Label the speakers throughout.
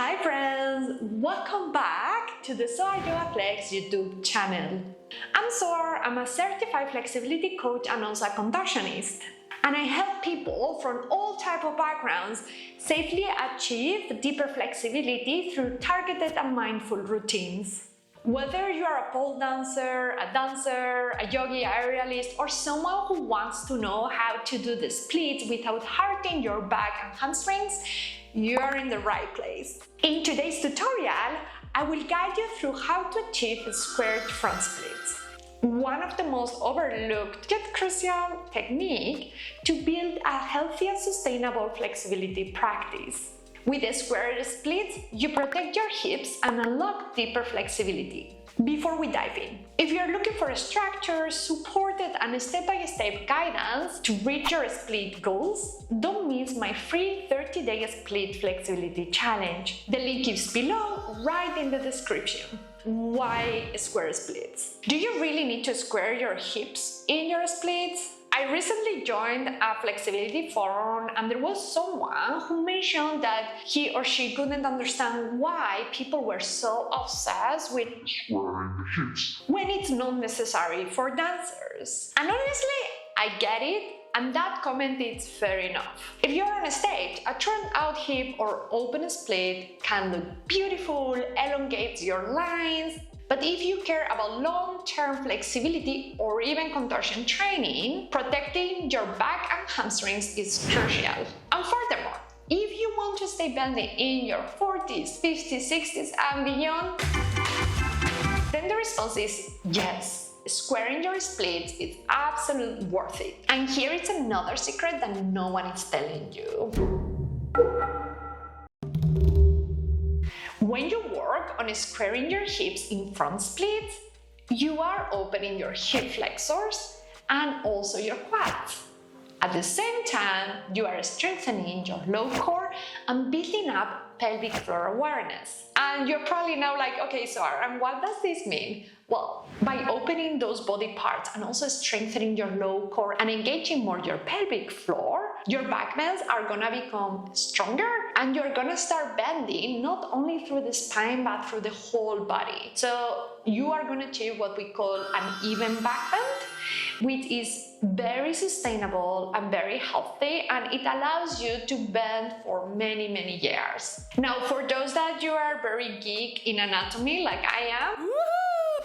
Speaker 1: Hi friends! Welcome back to the Soar Yoga Flex YouTube channel. I'm Soar, I'm a certified flexibility coach and also a contortionist. And I help people from all types of backgrounds safely achieve deeper flexibility through targeted and mindful routines. Whether you are a pole dancer, a yogi aerialist, or someone who wants to know how to do the splits without hurting your back and hamstrings, you are in the right place. In today's tutorial, I will guide you through how to achieve squared front splits. One of the most overlooked yet crucial technique to build a healthy and sustainable flexibility practice. With the squared splits, you protect your hips and unlock deeper flexibility. Before we dive in, if you're looking for a structured, supported and step-by-step guidance to reach your split goals, don't miss my free 30-day split flexibility challenge. The link is below, right in the description. Why square splits? Do you really need to square your hips in your splits? I recently joined a flexibility forum and there was someone who mentioned that he or she couldn't understand why people were so obsessed with squaring the hips when it's not necessary for dancers. And honestly, I get it, and that comment is fair enough. If you're on a stage, a turned out hip or open split can look beautiful, elongates your lines. But if you care about long-term flexibility or even contortion training, protecting your back and hamstrings is crucial. And furthermore, if you want to stay bending in your 40s, 50s, 60s and beyond, then the response is yes. Squaring your splits is absolutely worth it. And here is another secret that no one is telling you. When you work on squaring your hips in front splits, you are opening your hip flexors and also your quads. At the same time, you are strengthening your low core and building up pelvic floor awareness. And you're probably now like, okay, so and what does this mean? Well, by opening those body parts and also strengthening your low core and engaging more your pelvic floor, your back bends are gonna become stronger and you're gonna start bending not only through the spine but through the whole body. So you are gonna achieve what we call an even back bend, which is very sustainable and very healthy, and it allows you to bend for many, many years. Now, for those that you are very geek in anatomy like I am,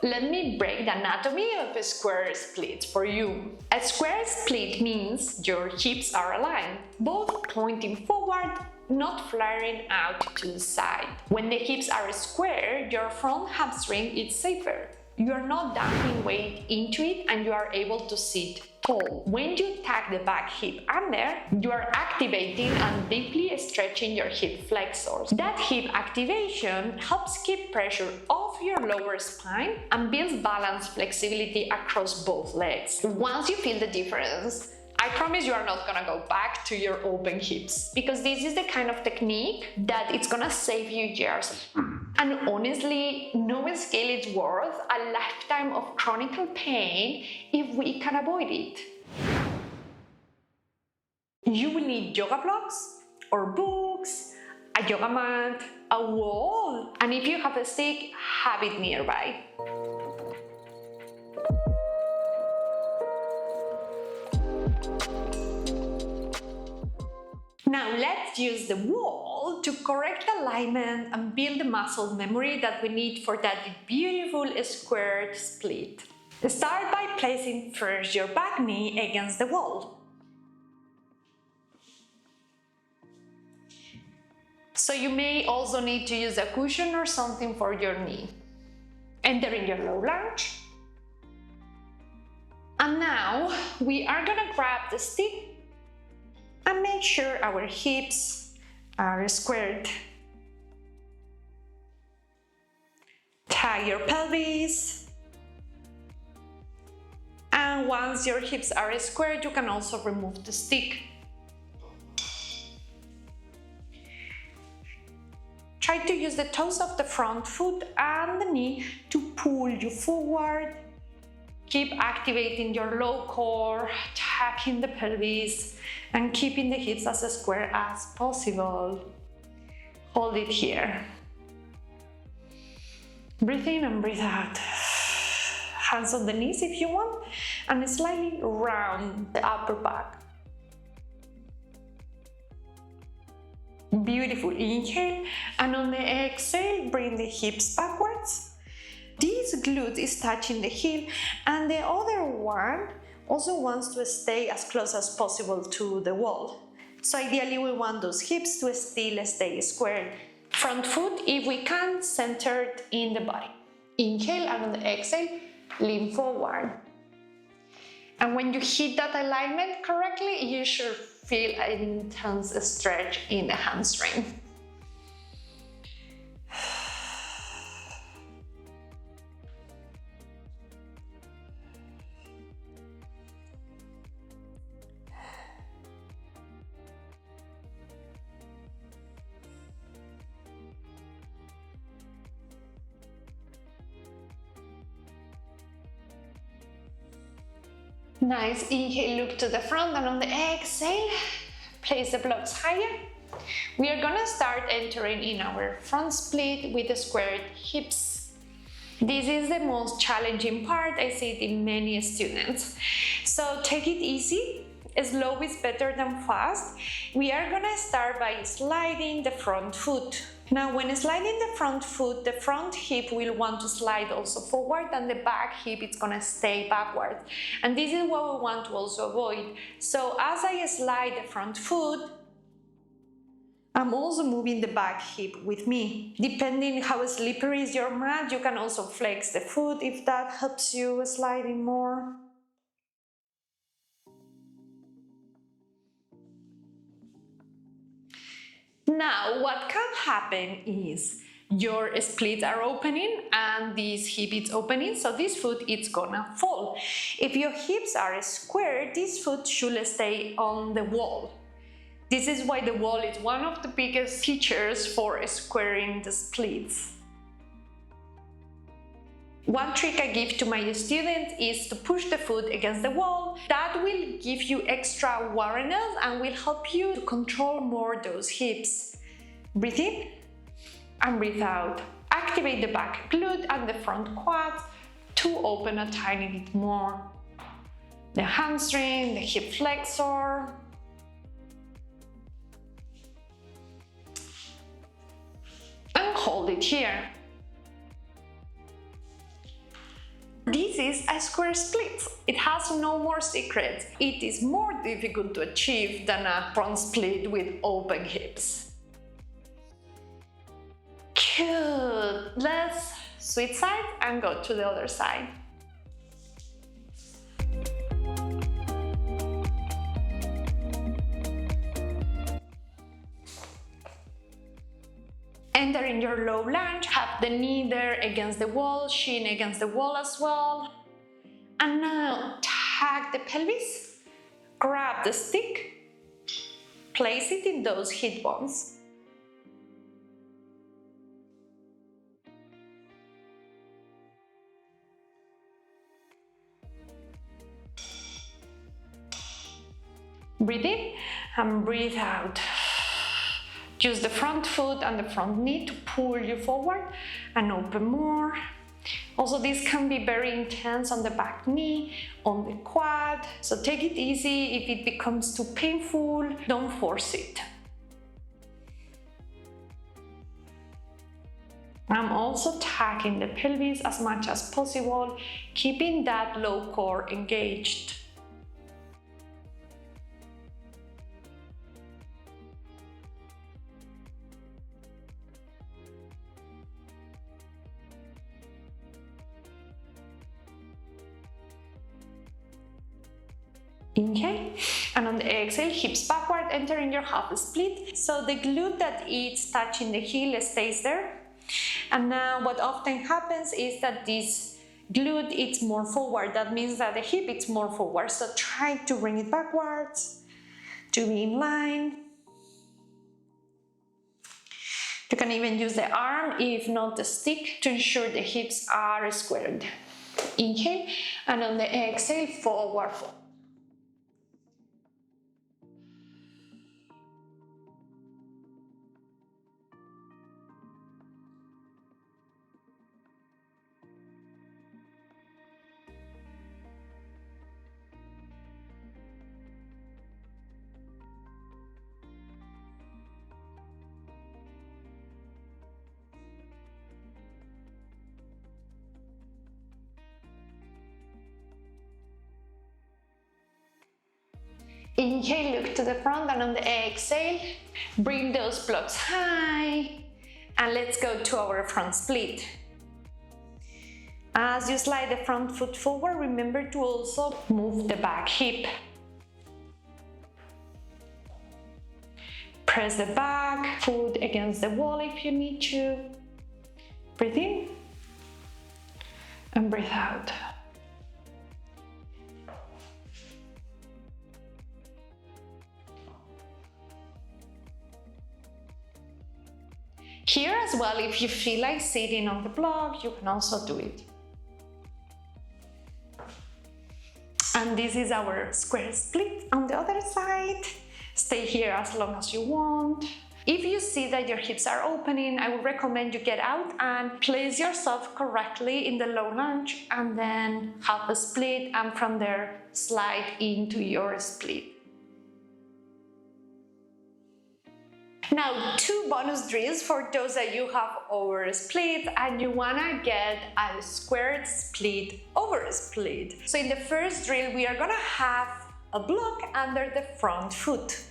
Speaker 1: let me break the anatomy of a square split for you. A square split means your hips are aligned, both pointing forward, not flaring out to the side. When the hips are square, your front hamstring is safer. You are not dumping weight into it and you are able to sit tall. When you tuck the back hip under, you are activating and deeply stretching your hip flexors. That hip activation helps keep pressure off your lower spine and builds balanced flexibility across both legs. Once you feel the difference, I promise you are not gonna go back to your open hips, because this is the kind of technique that it's gonna save you years. And honestly, no skill is worth a lifetime of chronic pain if we can avoid it. You will need yoga blocks or books, a yoga mat, a wall, and if you have a stick, have it nearby. Now let's use the wall to correct alignment and build the muscle memory that we need for that beautiful squared split. Start by placing first your back knee against the wall. So you may also need to use a cushion or something for your knee. Entering your low lunge. And now we are gonna grab the stick and make sure our hips are squared. Tie your pelvis. And once your hips are squared, you can also remove the stick. Try to use the toes of the front foot and the knee to pull you forward. Keep activating your low core, tucking the pelvis, and keeping the hips as square as possible. Hold it here. Breathe in and breathe out. Hands on the knees if you want, and slightly round the upper back. Beautiful. Inhale, and on the exhale, bring the hips backwards. This glute is touching the heel, and the other one also wants to stay as close as possible to the wall. So ideally we want those hips to still stay squared. Front foot, if we can, centered in the body. Inhale, and on the exhale, lean forward. And when you hit that alignment correctly, you should feel an intense stretch in the hamstring. Nice. Inhale, look to the front, and on the exhale, place the blocks higher. We are gonna start entering in our front split with the squared hips. This is the most challenging part. I see it in many students. So take it easy. Slow is better than fast. We are gonna start by sliding the front foot. Now, when sliding the front foot, the front hip will want to slide also forward, and the back hip is gonna stay backward. And this is what we want to also avoid. So as I slide the front foot, I'm also moving the back hip with me. Depending how slippery is your mat, you can also flex the foot if that helps you sliding more. Now, what can happen is your splits are opening and this hip is opening, so this foot is gonna fall. If your hips are square, this foot should stay on the wall. This is why the wall is one of the biggest features for squaring the splits. One trick I give to my students is to push the foot against the wall. That will give you extra awareness and will help you to control more those hips. Breathe in and breathe out. Activate the back glute and the front quads to open a tiny bit more. The hamstring, the hip flexor. And hold it here. This is a square split. It has no more secrets. It is more difficult to achieve than a front split with open hips. Good. Let's switch sides and go to the other side. Enter in your low lunge, have the knee there against the wall, shin against the wall as well. And now tag the pelvis, grab the stick, place it in those hip bones. Breathe in and breathe out. Use the front foot and the front knee to pull you forward and open more. Also, this can be very intense on the back knee, on the quad. So take it easy. If it becomes too painful, don't force it. I'm also tagging the pelvis as much as possible, keeping that low core engaged. Inhale, and on the exhale, hips backward, entering your half split. So the glute that is touching the heel stays there. And now what often happens is that this glute is more forward. That means that the hip is more forward. So try to bring it backwards to be in line. You can even use the arm, if not the stick, to ensure the hips are squared. Inhale, and on the exhale, forward fold. Inhale, look to the front, and on the exhale, bring those blocks high. And let's go to our front split. As you slide the front foot forward, remember to also move the back hip. Press the back foot against the wall if you need to. Breathe in and breathe out. Here as well, if you feel like sitting on the block, you can also do it. And this is our square split on the other side. Stay here as long as you want. If you see that your hips are opening, I would recommend you get out and place yourself correctly in the low lunge and then have a split, and from there slide into your split. Now, 2 bonus drills for those that you have over split and you wanna get a squared split over split. So in the first drill, we are gonna have a block under the front foot.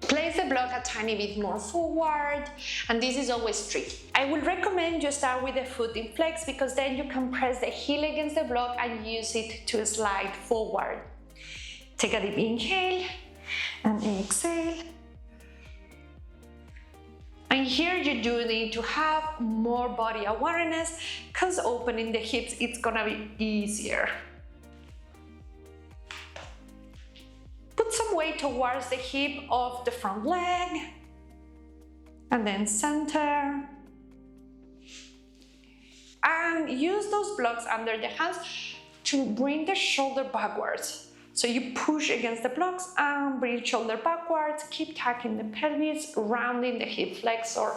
Speaker 1: Place the block a tiny bit more forward, and this is always tricky. I would recommend you start with the foot in flex because then you can press the heel against the block and use it to slide forward. Take a deep inhale and exhale. And here you do need to have more body awareness because opening the hips, it's gonna be easier. Put some weight towards the hip of the front leg, and then center. And use those blocks under the hands to bring the shoulder backwards. So you push against the blocks and bring shoulder backwards, keep tucking the pelvis, rounding the hip flexor.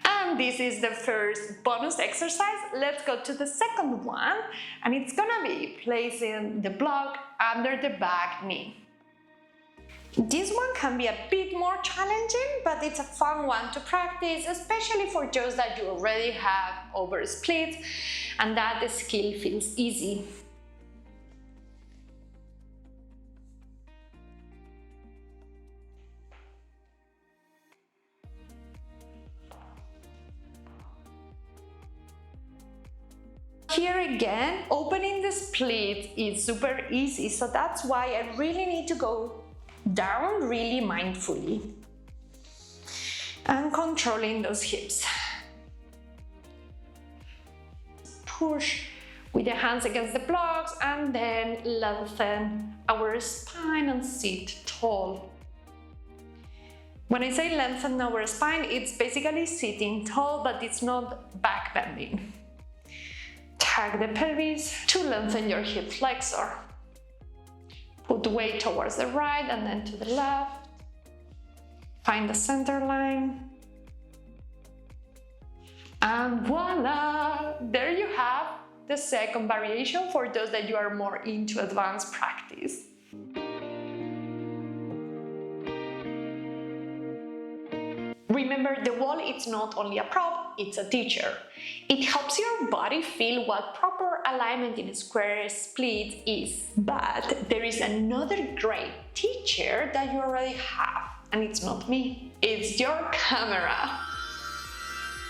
Speaker 1: And this is the first bonus exercise. Let's go to the second one, and it's gonna be placing the block under the back knee. This one can be a bit more challenging, but it's a fun one to practice, especially for those that you already have over splits and that the skill feels easy. Here again, opening the split is super easy, so that's why I really need to go down really mindfully and controlling those hips. Push with the hands against the blocks and then lengthen our spine and sit tall. When I say lengthen our spine, it's basically sitting tall, but it's not back bending. Tag the pelvis to lengthen your hip flexor. Put weight towards the right and then to the left. Find the center line. And voila! There you have the second variation for those that you are more into advanced practice. Remember, the wall is not only a prop, it's a teacher. It helps your body feel what proper alignment in a square split is. But there is another great teacher that you already have, and it's not me, it's your camera.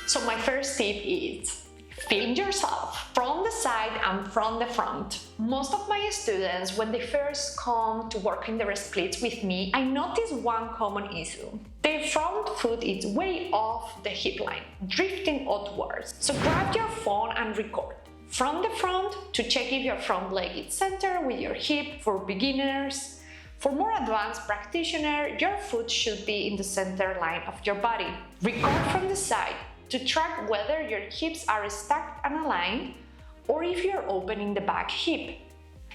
Speaker 1: So my first tip is film yourself from the side and from the front. Most of my students, when they first come to work in their splits with me, I notice one common issue. Their front foot is way off the hip line, drifting outwards. So grab your phone and record from the front to check if your front leg is centered with your hip for beginners. For more advanced practitioners, your foot should be in the center line of your body. Record from the side to track whether your hips are stacked and aligned or if you're opening the back hip.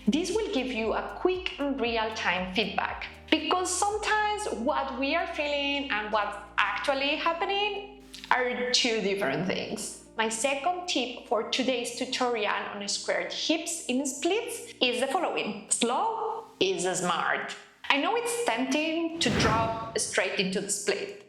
Speaker 1: This will give you a quick and real-time feedback, because sometimes what we are feeling and what's actually happening are two different things. My second tip for today's tutorial on squared hips in splits is the following: slow is smart. I know it's tempting to drop straight into the split.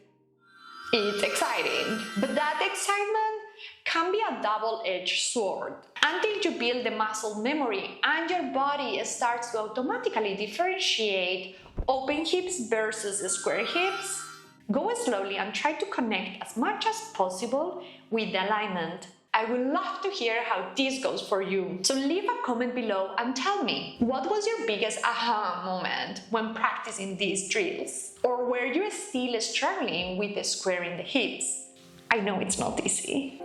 Speaker 1: It's exciting, but that excitement can be a double-edged sword. Until you build the muscle memory and your body starts to automatically differentiate open hips versus square hips, go slowly and try to connect as much as possible with the alignment. I would love to hear how this goes for you. So leave a comment below and tell me, what was your biggest aha moment when practicing these drills? Or were you still struggling with the squaring the hips? I know it's not easy.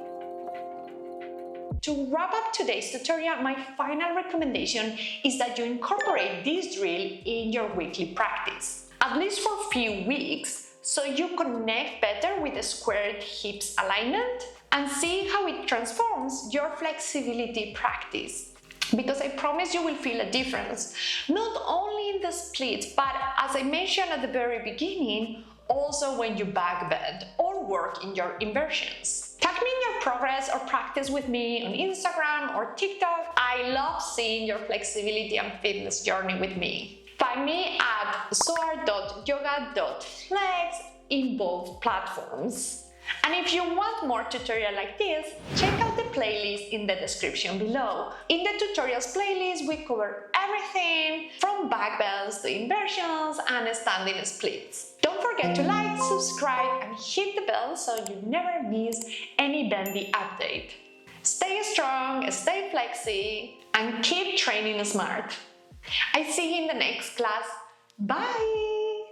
Speaker 1: To wrap up today's tutorial, my final recommendation is that you incorporate this drill in your weekly practice, at least for a few weeks, so you connect better with the squared hips alignment and see how it transforms your flexibility practice. Because I promise you will feel a difference, not only in the splits, but as I mentioned at the very beginning, also when you back bend or work in your inversions. Tag me in your progress or practice with me on Instagram or TikTok. I love seeing your flexibility and fitness journey with me. Find me at soar.yoga.flex in both platforms. And if you want more tutorials like this, check out the playlist in the description below. In the tutorials playlist, we cover everything from back bends to inversions and standing splits. Don't forget to like, subscribe, and hit the bell so you never miss any bendy update. Stay strong, stay flexy, and keep training smart. I see you in the next class. Bye!